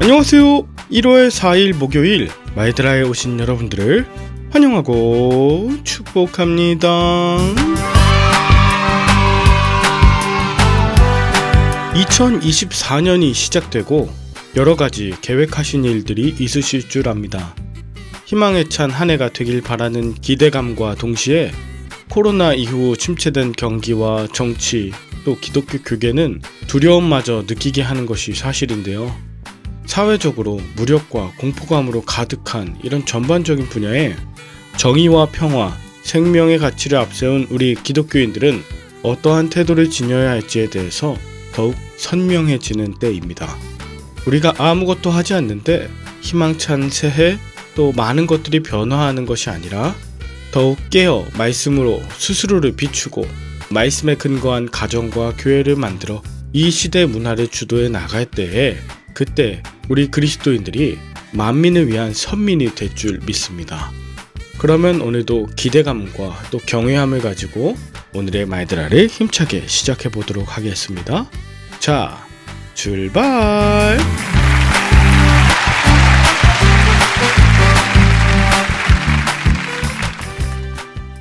안녕하세요. 1월 4일 목요일 마이드라에 오신 여러분들을 환영하고 축복합니다. 2024년이 시작되고 여러가지 계획하신 일들이 있으실 줄 압니다. 희망에 찬 한 해가 되길 바라는 기대감과 동시에 코로나 이후 침체된 경기와 정치, 또 기독교 교계는 두려움마저 느끼게 하는 것이 사실인데요. 사회적으로 무력과 공포감으로 가득한 이런 전반적인 분야에 정의와 평화, 생명의 가치를 앞세운 우리 기독교인들은 어떠한 태도를 지녀야 할지에 대해서 더욱 선명해지는 때입니다. 우리가 아무것도 하지 않는데 희망찬 새해, 또 많은 것들이 변화하는 것이 아니라 더욱 깨어 말씀으로 스스로를 비추고 말씀에 근거한 가정과 교회를 만들어 이 시대 문화를 주도해 나갈 때에 그때 우리 그리스도인들이 만민을 위한 선민이 될 줄 믿습니다. 그러면 오늘도 기대감과 또 경외함을 가지고 오늘의 마이드라를 힘차게 시작해 보도록 하겠습니다. 자, 출발!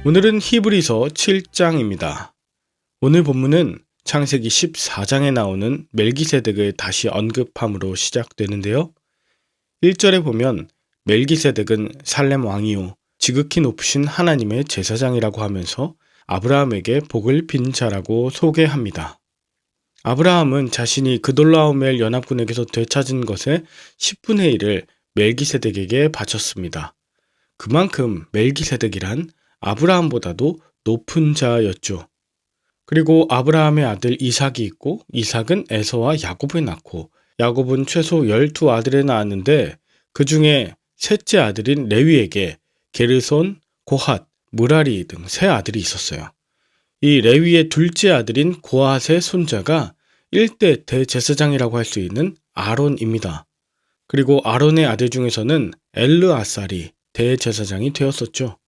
오늘은 히브리서 7장입니다. 오늘 본문은 창세기 14장에 나오는 멜기세덱을 다시 언급함으로 시작되는데요. 1절에 보면 멜기세덱은 살렘 왕이요 지극히 높으신 하나님의 제사장이라고 하면서 아브라함에게 복을 빈 자라고 소개합니다. 아브라함은 자신이 그돌라오멜 연합군에게서 되찾은 것의 10분의 1을 멜기세덱에게 바쳤습니다. 그만큼 멜기세덱이란 아브라함보다도 높은 자였죠. 그리고 아브라함의 아들 이삭이 있고 이삭은 에서와 야곱을 낳고 야곱은 최소 12아들을 낳았는데 그 중에 셋째 아들인 레위에게 게르손, 고핫, 무라리 등 세 아들이 있었어요. 이 레위의 둘째 아들인 고핫의 손자가 1대 대제사장이라고 할 수 있는 아론입니다. 그리고 아론의 아들 중에서는 엘르아살이 대제사장이 되었었죠.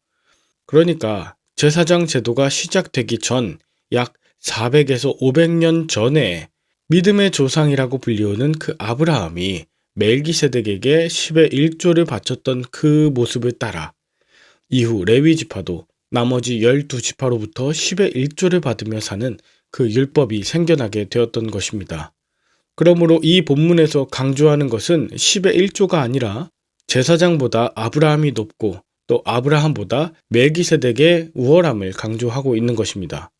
그러니까 제사장 제도가 시작되기 전 약 400에서 500년 전에 믿음의 조상이라고 불리우는 그 아브라함이 멜기세덱에게 10의 1조를 바쳤던 그 모습을 따라 이후 레위 지파도 나머지 12지파로부터 10의 1조를 받으며 사는 그 율법이 생겨나게 되었던 것입니다. 그러므로 이 본문에서 강조하는 것은 10의 1조가 아니라 제사장보다 아브라함이 높고 또 아브라함보다 멜기세덱의 우월함을 강조하고 있는 것입니다.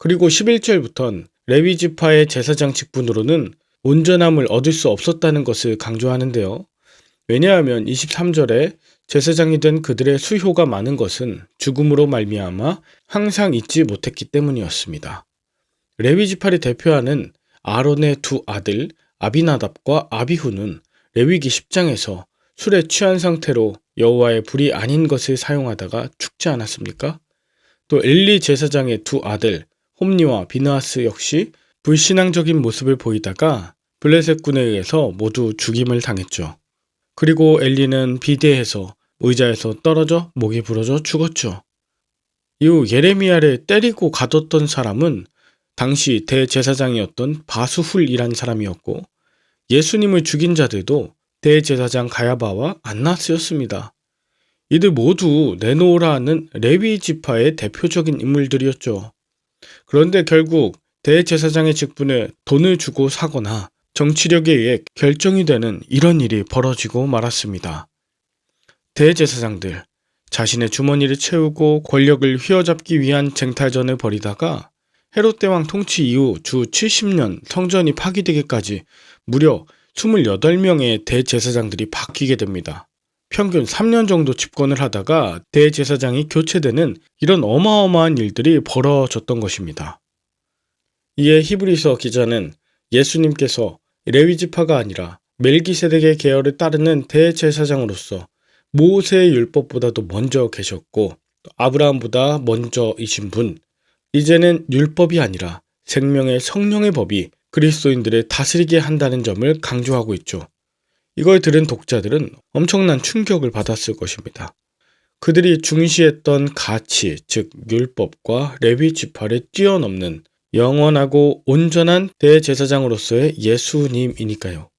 그리고 11절부터는 레위 지파의 제사장 직분으로는 온전함을 얻을 수 없었다는 것을 강조하는데요. 왜냐하면 23절에 제사장이 된 그들의 수효가 많은 것은 죽음으로 말미암아 항상 잊지 못했기 때문이었습니다. 레위 지파를 대표하는 아론의 두 아들 아비나답과 아비후는 레위기 10장에서 술에 취한 상태로 여호와의 불이 아닌 것을 사용하다가 죽지 않았습니까? 또 엘리 제사장의 두 아들 홈니와 비느하스 역시 불신앙적인 모습을 보이다가 블레셋군에 의해서 모두 죽임을 당했죠. 그리고 엘리는 비대해서 의자에서 떨어져 목이 부러져 죽었죠. 이후 예레미야를 때리고 가뒀던 사람은 당시 대제사장이었던 바수훌이란 사람이었고 예수님을 죽인 자들도 대제사장 가야바와 안나스였습니다. 이들 모두 내놓으라 하는 레위 지파의 대표적인 인물들이었죠. 그런데 결국 대제사장의 직분에 돈을 주고 사거나 정치력에 의해 결정이 되는 이런 일이 벌어지고 말았습니다. 대제사장들, 자신의 주머니를 채우고 권력을 휘어잡기 위한 쟁탈전을 벌이다가 헤롯 대왕 통치 이후 주 70년 성전이 파기되기까지 무려 28명의 대제사장들이 바뀌게 됩니다. 평균 3년 정도 집권을 하다가 대제사장이 교체되는 이런 어마어마한 일들이 벌어졌던 것입니다. 이에 히브리서 기자는 예수님께서 레위 지파가 아니라 멜기세덱의 계열을 따르는 대제사장으로서 모세의 율법보다도 먼저 계셨고 아브라함보다 먼저이신 분, 이제는 율법이 아니라 생명의 성령의 법이 그리스도인들을 다스리게 한다는 점을 강조하고 있죠. 이걸 들은 독자들은 엄청난 충격을 받았을 것입니다. 그들이 중시했던 가치, 즉 율법과 레위 지파를 뛰어넘는 영원하고 온전한 대제사장으로서의 예수님이니까요.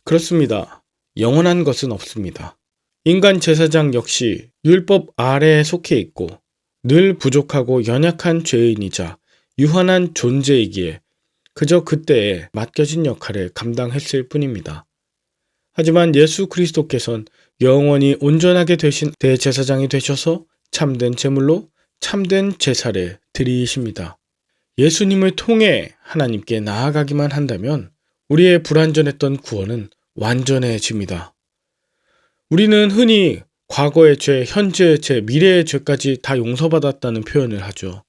그렇습니다. 영원한 것은 없습니다. 인간 제사장 역시 율법 아래에 속해 있고 늘 부족하고 연약한 죄인이자 유한한 존재이기에 그저 그때에 맡겨진 역할을 감당했을 뿐입니다. 하지만 예수 그리스도께서는 영원히 온전하게 되신 대제사장이 되셔서 참된 제물로 참된 제사를 드리십니다. 예수님을 통해 하나님께 나아가기만 한다면 우리의 불완전했던 구원은 완전해집니다. 우리는 흔히 과거의 죄, 현재의 죄, 미래의 죄까지 다 용서받았다는 표현을 하죠.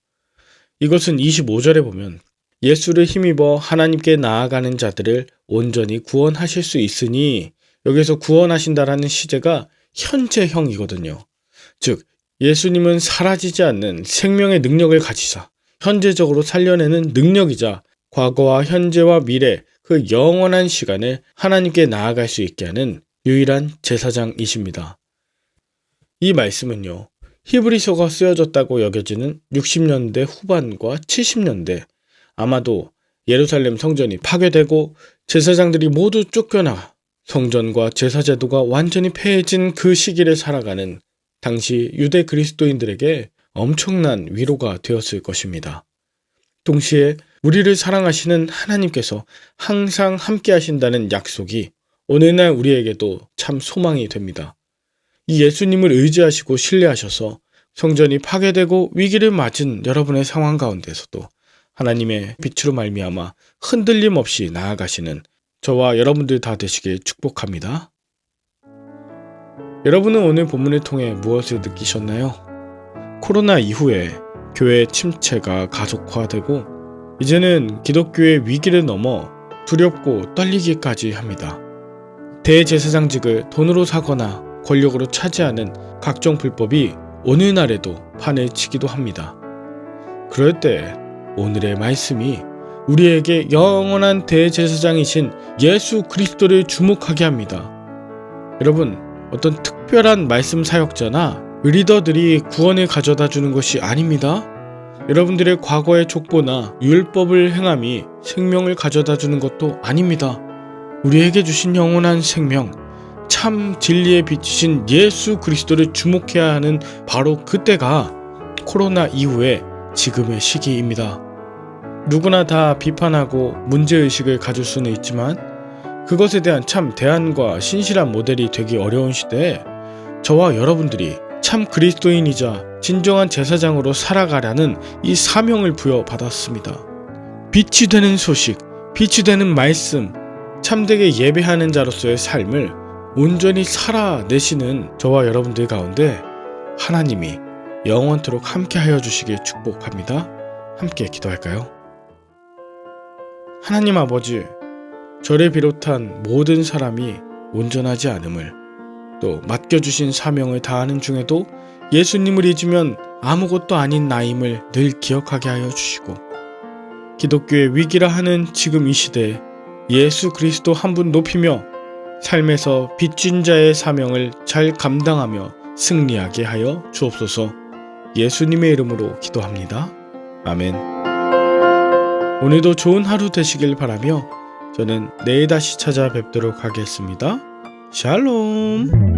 이것은 25절에 보면 예수를 힘입어 하나님께 나아가는 자들을 온전히 구원하실 수 있으니, 여기서 구원하신다라는 시제가 현재형이거든요. 즉 예수님은 사라지지 않는 생명의 능력을 가지사 현재적으로 살려내는 능력이자 과거와 현재와 미래 그 영원한 시간에 하나님께 나아갈 수 있게 하는 유일한 제사장이십니다. 이 말씀은요, 히브리서가 쓰여졌다고 여겨지는 60년대 후반과 70년대, 아마도 예루살렘 성전이 파괴되고 제사장들이 모두 쫓겨나 성전과 제사제도가 완전히 폐해진 그 시기를 살아가는 당시 유대 그리스도인들에게 엄청난 위로가 되었을 것입니다. 동시에 우리를 사랑하시는 하나님께서 항상 함께 하신다는 약속이 오늘날 우리에게도 참 소망이 됩니다. 이 예수님을 의지하시고 신뢰하셔서 성전이 파괴되고 위기를 맞은 여러분의 상황 가운데서도 하나님의 빛으로 말미암아 흔들림 없이 나아가시는 저와 여러분들 다 되시길 축복합니다. 여러분은 오늘 본문을 통해 무엇을 느끼셨나요? 코로나 이후에 교회 침체가 가속화되고 이제는 기독교의 위기를 넘어 두렵고 떨리기까지 합니다. 대제사장직을 돈으로 사거나 권력으로 차지하는 각종 불법이 오늘날에도 판을 치기도 합니다. 그럴 때 오늘의 말씀이 우리에게 영원한 대제사장이신 예수 그리스도를 주목하게 합니다. 여러분, 어떤 특별한 말씀 사역자나 리더들이 구원을 가져다 주는 것이 아닙니다. 여러분들의 과거의 족보나 율법을 행함이 생명을 가져다 주는 것도 아닙니다. 우리에게 주신 영원한 생명, 참 진리의 빛이신 예수 그리스도를 주목해야 하는 바로 그때가 코로나 이후의 지금의 시기입니다. 누구나 다 비판하고 문제의식을 가질 수는 있지만 그것에 대한 참 대안과 신실한 모델이 되기 어려운 시대에 저와 여러분들이 참 그리스도인이자 진정한 제사장으로 살아가라는 이 사명을 부여받았습니다. 빛이 되는 소식, 빛이 되는 말씀, 참되게 예배하는 자로서의 삶을 온전히 살아내시는 저와 여러분들 가운데 하나님이 영원토록 함께하여 주시길 축복합니다. 함께 기도할까요? 하나님 아버지, 저를 비롯한 모든 사람이 온전하지 않음을, 또 맡겨주신 사명을 다하는 중에도 예수님을 잊으면 아무것도 아닌 나임을 늘 기억하게 하여 주시고, 기독교의 위기라 하는 지금 이 시대에 예수 그리스도 한 분 높이며 삶에서 빚진 자의 사명을 잘 감당하며 승리하게 하여 주옵소서. 예수님의 이름으로 기도합니다. 아멘. 오늘도 좋은 하루 되시길 바라며 저는 내일 다시 찾아뵙도록 하겠습니다. 샬롬.